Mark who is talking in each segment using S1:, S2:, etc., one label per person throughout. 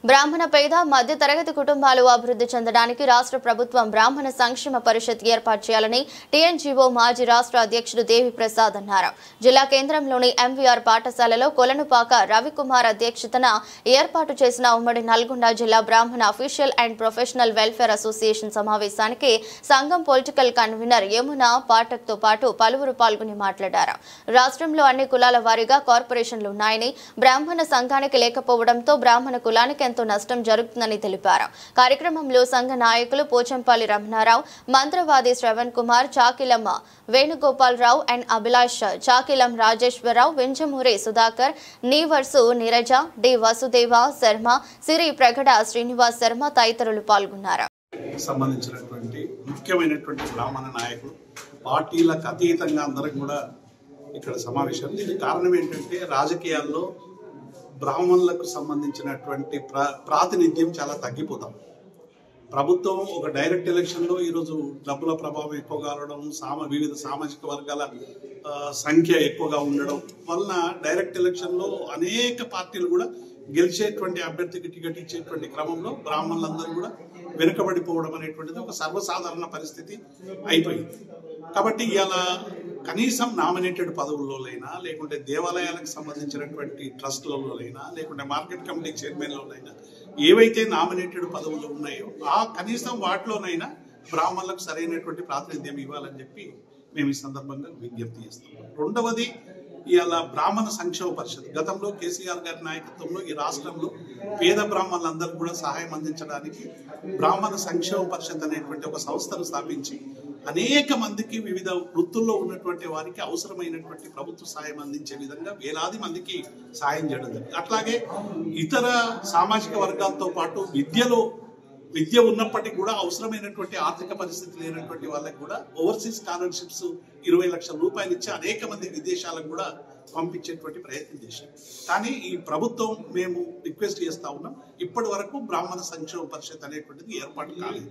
S1: బ్రాహ్మణ పేద మధ్య తరగతి కుటుంబాలు అభివృద్ధి చెందడానికి రాష్ట్ర ప్రభుత్వం బ్రాహ్మణ సంక్షేమ పరిషత్ ఏర్పాటు చేయాలని టీఎన్జీఓ మాజీ రాష్ట్ర అధ్యక్షుడు దేవి ప్రసాద్ అన్నారు. జిల్లా కేంద్రంలోని ఎంవీఆర్ పాఠశాలలో కొలనుపాక రవికుమార్ అధ్యక్షతన ఏర్పాటు చేసిన ఉమ్మడి నల్గొండ జిల్లా బ్రాహ్మణ official and professional welfare association సమావేశానికి సంఘం పొలిటికల్ కన్వీనర్ యమున పాఠక్ తో పాటు పలువురు పాల్గొని మాట్లాడారు. రాష్ట్రంలో అన్ని కులాల వారీగా కార్పొరేషన్లు ఉన్నాయని, బ్రాహ్మణ సంఘానికి లేకపోవడంతో బ్రాహ్మణ కులానికి ఎంతో నష్టం జరుగుతుందని తెలిపారు. కార్యక్రమంలో సంఘ నాయకులు పోచంపల్లి రమణారావు, మంత్రవాది శ్రవణ్ కుమార్, చాకిలమ్మ వేణుగోపాలరావు అండ్ అభిలాష్, చాకిలం రాజేశ్వరరావు, వింజమూరి సుధాకర్, నీవర్సు నీరజ, డి వసుదేవ శర్మ, సిరి ప్రగడ శ్రీనివాస్ శర్మ తదితరులు పాల్గొన్నారు.
S2: సంబంధించినటువంటి ముఖ్యమైనటువంటి బ్రాహ్మణ నాయకులు పార్టీలకు అతీతంగా అందరం కూడా ఇక్కడ సమావేశం. దీనికి కారణం ఏంటంటే రాజకీయాల్లో బ్రాహ్మణులకు సంబంధించినటువంటి ప్రాతినిధ్యం చాలా తగ్గిపోతాం. ప్రభుత్వం ఒక డైరెక్ట్ ఎలక్షన్లో ఈరోజు డబ్బుల ప్రభావం ఎక్కువగా ఉండడం, వివిధ సామాజిక వర్గాల సంఖ్య ఎక్కువగా ఉండడం వలన డైరెక్ట్ ఎలక్షన్లో అనేక పార్టీలు కూడా గెలిచేటువంటి అభ్యర్థికి టికెట్ ఇచ్చేటువంటి క్రమంలో బ్రాహ్మణులందరూ కూడా వెనుకబడిపోవడం అనేటువంటిది ఒక సర్వసాధారణ పరిస్థితి అయిపోయింది. కాబట్టి ఇలా కనీసం నామినేటెడ్ పదవుల్లోనైనా, లేకుంటే దేవాలయాలకు సంబంధించినటువంటి ట్రస్ట్లలోనైనా, లేకుంటే మార్కెట్ కమిటీ చైర్మన్లోనైనా ఏవైతే నామినేటెడ్ పదవులు ఉన్నాయో ఆ కనీసం వాటిలోనైనా బ్రాహ్మణులకు సరైనటువంటి ప్రాతినిధ్యం ఇవ్వాలని చెప్పి మేము ఈ సందర్భంగా విజ్ఞప్తి చేస్తున్నాం. రెండవది, ఇలా బ్రాహ్మణ సంక్షేమ పరిషత్ గతంలో కేసీఆర్ గారి నాయకత్వంలో ఈ రాష్ట్రంలో పేద బ్రాహ్మణులందరూ కూడా సహాయం అందించడానికి బ్రాహ్మణ సంక్షేమ పరిషత్ అనేటువంటి ఒక సంస్థను స్థాపించి అనేక మందికి వివిధ వృత్తుల్లో ఉన్నటువంటి వారికి అవసరమైనటువంటి ప్రభుత్వ సాయం అందించే విధంగా వేలాది మందికి సాయం చేయడం జరిగింది. అట్లాగే ఇతర సామాజిక వర్గాలతో పాటు విద్య ఉన్నప్పటికీ కూడా అవసరమైనటువంటి ఆర్థిక పరిస్థితి లేనటువంటి వాళ్ళకి కూడా ఓవర్సీస్ స్కాలర్షిప్స్ 20 లక్షల రూపాయలు ఇచ్చి అనేక మంది విదేశాలకు కూడా పంపించేటువంటి ప్రయత్నం చేశాం. కానీ ఈ ప్రభుత్వం మేము రిక్వెస్ట్ చేస్తా ఉన్నాం, ఇప్పటి వరకు బ్రాహ్మణ సంక్షేమ పరిషత్ అనేటువంటిది ఏర్పాటు కాలేదు.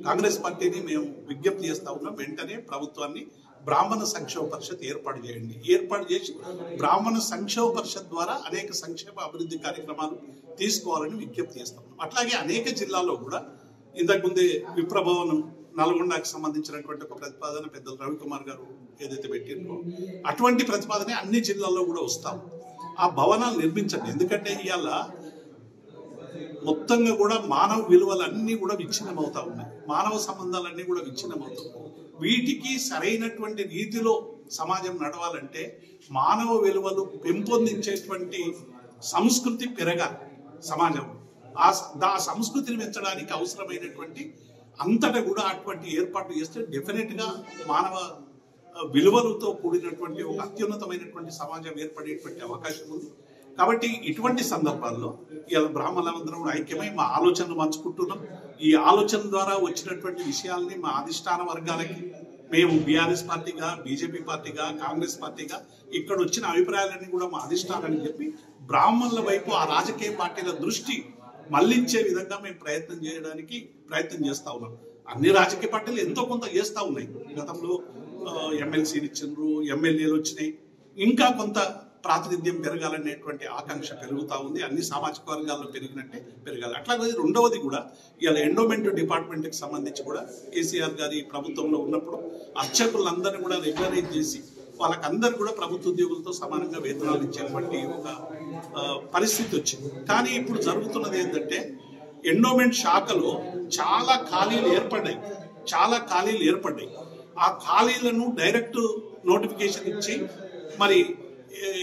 S2: కాంగ్రెస్ పార్టీని మేము విజ్ఞప్తి చేస్తా ఉన్నాం, వెంటనే ప్రభుత్వాన్ని బ్రాహ్మణ సంక్షేమ పరిషత్ ఏర్పాటు చేయండి. ఏర్పాటు చేసి బ్రాహ్మణ సంక్షేమ పరిషత్ ద్వారా అనేక సంక్షేమ అభివృద్ధి కార్యక్రమాలు తీసుకోవాలని విజ్ఞప్తి చేస్తాం. అట్లాగే అనేక జిల్లాల్లో కూడా ఇంతకుముందే విప్రభవనం నల్గొండకు సంబంధించినటువంటి ఒక ప్రతిపాదన పెద్దలు రవికుమార్ గారు ఏదైతే పెట్టిందో అటువంటి ప్రతిపాదన అన్ని జిల్లాల్లో కూడా వస్తాం. ఆ భవనాలు నిర్మించండి. ఎందుకంటే ఇవాళ మొత్తంగా కూడా మానవ విలువలన్నీ కూడా విచ్ఛిన్నమవుతా ఉన్నాయి, మానవ సంబంధాలన్నీ కూడా విచ్ఛిన్నమవుతాయి. వీటికి సరైనటువంటి రీతిలో సమాజం నడవాలంటే మానవ విలువలు పెంపొందించేటువంటి సంస్కృతి పెరగాలి సమాజం. ఆ సంస్కృతిని పెంచడానికి అవసరమైనటువంటి అంతటా కూడా అటువంటి ఏర్పాట్లు చేస్తే డెఫినెట్ గా మానవ విలువలతో కూడినటువంటి ఒక అత్యున్నతమైనటువంటి సమాజం ఏర్పడేటువంటి అవకాశం ఉంది. కాబట్టి ఇటువంటి సందర్భాల్లో ఇలా బ్రాహ్మణులందరం కూడా ఐక్యమై మా ఆలోచనలు పంచుకుంటున్నాం. ఈ ఆలోచన ద్వారా వచ్చినటువంటి విషయాల్ని మా అధిష్టాన వర్గాలకి మేము బీఆర్ఎస్ పార్టీగా, బీజేపీ పార్టీగా, కాంగ్రెస్ పార్టీగా ఇక్కడ వచ్చిన అభిప్రాయాలన్నీ కూడా మా అధిష్టానాన్ని చెప్పి బ్రాహ్మణుల వైపు ఆ రాజకీయ పార్టీల దృష్టి మళ్లించే విధంగా మేము ప్రయత్నం చేస్తా ఉన్నాం. అన్ని రాజకీయ పార్టీలు ఎంతో కొంత చేస్తూ ఉన్నాయి. గతంలో ఎమ్మెల్సీలు ఇచ్చిండ్రు, ఎమ్మెల్యేలు వచ్చినాయి. ఇంకా కొంత ప్రాతినిధ్యం పెరగాలనేటువంటి ఆకాంక్ష పెరుగుతూ ఉంది. అన్ని సామాజిక వర్గాల్లో పెరిగినట్టే పెరగాలి. అట్లాగే రెండవది కూడా ఇలా ఎండోమెంట్ డిపార్ట్మెంట్కి సంబంధించి కూడా కేసీఆర్ గారి ప్రభుత్వంలో ఉన్నప్పుడు అర్చకులందరినీ కూడా రెగ్యులరైజ్ చేసి వాళ్ళకందరూ కూడా ప్రభుత్వ ఉద్యోగులతో సమానంగా వేతనాలు ఇచ్చేటువంటి ఒక పరిస్థితి వచ్చింది. కానీ ఇప్పుడు జరుగుతున్నది ఏంటంటే ఎండోమెంట్ శాఖలో చాలా ఖాళీలు ఏర్పడ్డాయి. ఆ ఖాళీలను డైరెక్ట్ నోటిఫికేషన్ ఇచ్చి మరి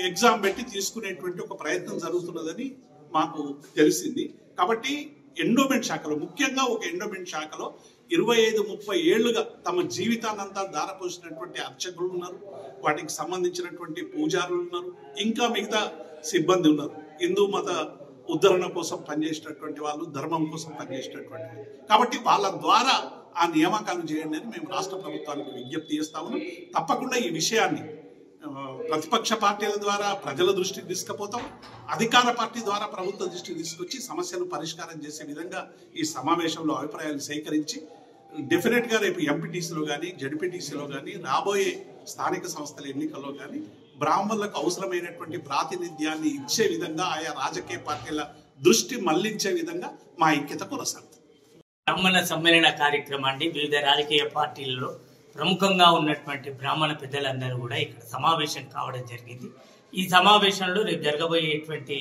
S2: ఎగ్జామ్ పెట్టి తీసుకునేటువంటి ఒక ప్రయత్నం జరుగుతున్నదని మాకు తెలిసింది. కాబట్టి ఎండోమెంట్ శాఖలో ముఖ్యంగా ఒక ఎండోమెంట్ శాఖలో 25-30 ఏళ్లుగా తమ జీవితాన్నంతా దారపోసినటువంటి అర్చకులు ఉన్నారు, వాటికి సంబంధించినటువంటి పూజారులు ఉన్నారు, ఇంకా మిగతా సిబ్బంది ఉన్నారు. హిందూ మత ఉద్ధరణ కోసం పనిచేసేటటువంటి వాళ్ళు, ధర్మం కోసం పనిచేసేటటువంటి వాళ్ళు. కాబట్టి వాళ్ళ ద్వారా ఆ నియామకాలు చేయండి అని మేము రాష్ట్ర ప్రభుత్వానికి విజ్ఞప్తి చేస్తా ఉన్నాం. తప్పకుండా ఈ విషయాన్ని ప్రతిపక్ష పార్టీల ద్వారా ప్రజల దృష్టికి తీసుకుపోతాం, అధికార పార్టీ ద్వారా ప్రభుత్వ దృష్టికి తీసుకొచ్చి సమస్యను పరిష్కారం చేసే విధంగా ఈ సమావేశంలో అభిప్రాయాలు సేకరించి డెఫినెట్ గా రేపు ఎంపీటీసీలో కానీ, జడ్పీటీసీలో కానీ, రాబోయే స్థానిక సంస్థల ఎన్నికల్లో కానీ బ్రాహ్మణులకు అవసరమైనటువంటి ప్రాతినిధ్యాన్ని ఇచ్చే విధంగా ఆయా రాజకీయ పార్టీల దృష్టి మళ్లించే విధంగా మా ఐక్యత కొనసాగుతుంది.
S3: బ్రాహ్మణ సమ్మేళన కార్యక్రమాన్ని వివిధ రాజకీయ పార్టీలలో ప్రముఖంగా ఉన్నటువంటి బ్రాహ్మణ పెద్దలందరూ కూడా ఇక్కడ సమావేశం కావడం జరిగింది. ఈ సమావేశంలో రేపు జరగబోయేటువంటి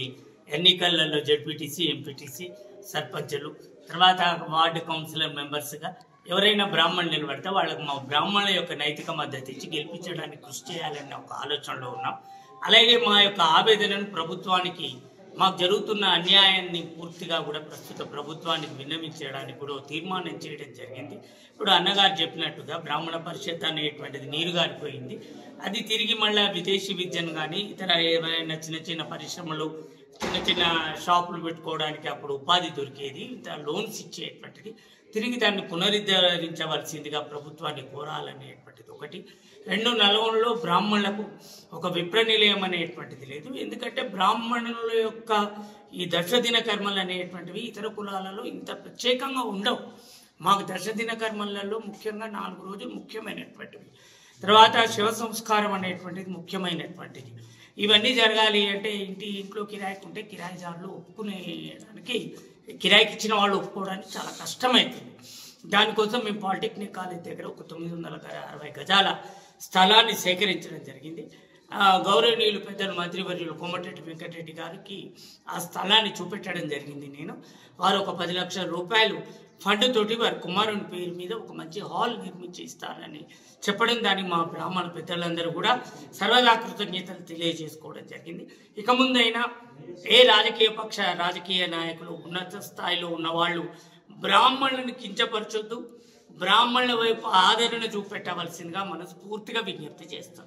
S3: ఎన్నికలలో జడ్పీటీసీ, ఎంపీటీసీ, సర్పంచులు, తర్వాత వార్డు కౌన్సిలర్ మెంబర్స్గా ఎవరైనా బ్రాహ్మణులు నిలబడితే వాళ్ళకు మా బ్రాహ్మణుల యొక్క నైతిక మద్దతు ఇచ్చి గెలిపించడానికి కృషి చేయాలన్న ఒక ఆలోచనలో ఉన్నాం. అలాగే మా యొక్క ఆవేదనను ప్రభుత్వానికి, మాకు జరుగుతున్న అన్యాయాన్ని పూర్తిగా కూడా ప్రస్తుత ప్రభుత్వానికి విన్నవించడానికి కూడా తీర్మానం చేయడం జరిగింది. ఇప్పుడు అన్నగారు చెప్పినట్టుగా బ్రాహ్మణ పరిషత్ అనేటువంటిది నీరు గారిపోయింది. అది తిరిగి మళ్ళీ విదేశీ విద్యను కానీ ఇతర ఏమైనా చిన్న చిన్న పరిశ్రమలు, చిన్న చిన్న షాపులు పెట్టుకోవడానికి అప్పుడు ఉపాధి దొరికేది, లోన్స్ ఇచ్చేటువంటిది తిరిగి దాన్ని పునరుద్ధరించవలసిందిగా ప్రభుత్వాన్ని కోరాలనేటువంటిది ఒకటి. రెండు, నల్గొండలో బ్రాహ్మణులకు ఒక విప్ర నిలయం అనేటువంటిది లేదు. ఎందుకంటే బ్రాహ్మణుల యొక్క ఈ దశదిన కర్మలు అనేటువంటివి ఇతర కులాలలో ఇంత ప్రత్యేకంగా ఉండవు. మాకు దశదిన కర్మలలో ముఖ్యంగా 4 రోజులు ముఖ్యమైనటువంటివి. తర్వాత శివ సంస్కారం అనేటువంటిది ముఖ్యమైనటువంటిది. ఇవన్నీ జరగాలి అంటే ఇంట్లో కిరాయికి ఉంటే కిరాయిదారులు ఒప్పుకునేదానికి, కిరాయికి ఇచ్చిన వాళ్ళు ఒప్పుకోవడానికి చాలా కష్టమవుతుంది. దానికోసం మేము పాలిటెక్నిక్ కాలేజ్ దగ్గర ఒక 960 గజాల స్థలాన్ని సేకరించడం జరిగింది. గౌరవనీయులు పెద్దలు మంత్రివర్యులు కోమటిరెడ్డి వెంకటరెడ్డి గారికి ఆ స్థలాన్ని చూపెట్టడం జరిగింది. వారు ఒక 10 లక్షల రూపాయలు ఫండ్ తోటి వారి కుమారుని పేరు మీద ఒక మంచి హాల్ నిర్మించి ఇస్తారని చెప్పడం, దానికి మా బ్రాహ్మణ పెద్దలందరూ కూడా సర్వదా కృతజ్ఞతలు తెలియజేసుకోవడం జరిగింది. ఇక ముందైనా ఏ రాజకీయ నాయకులు, ఉన్నత స్థాయిలో ఉన్నవాళ్ళు బ్రాహ్మణులను కించపరచొద్దు, బ్రాహ్మణుల వైపు ఆదరణ చూపెట్టవలసిందిగా మనస్ఫూర్తిగా విజ్ఞప్తి చేస్తాం.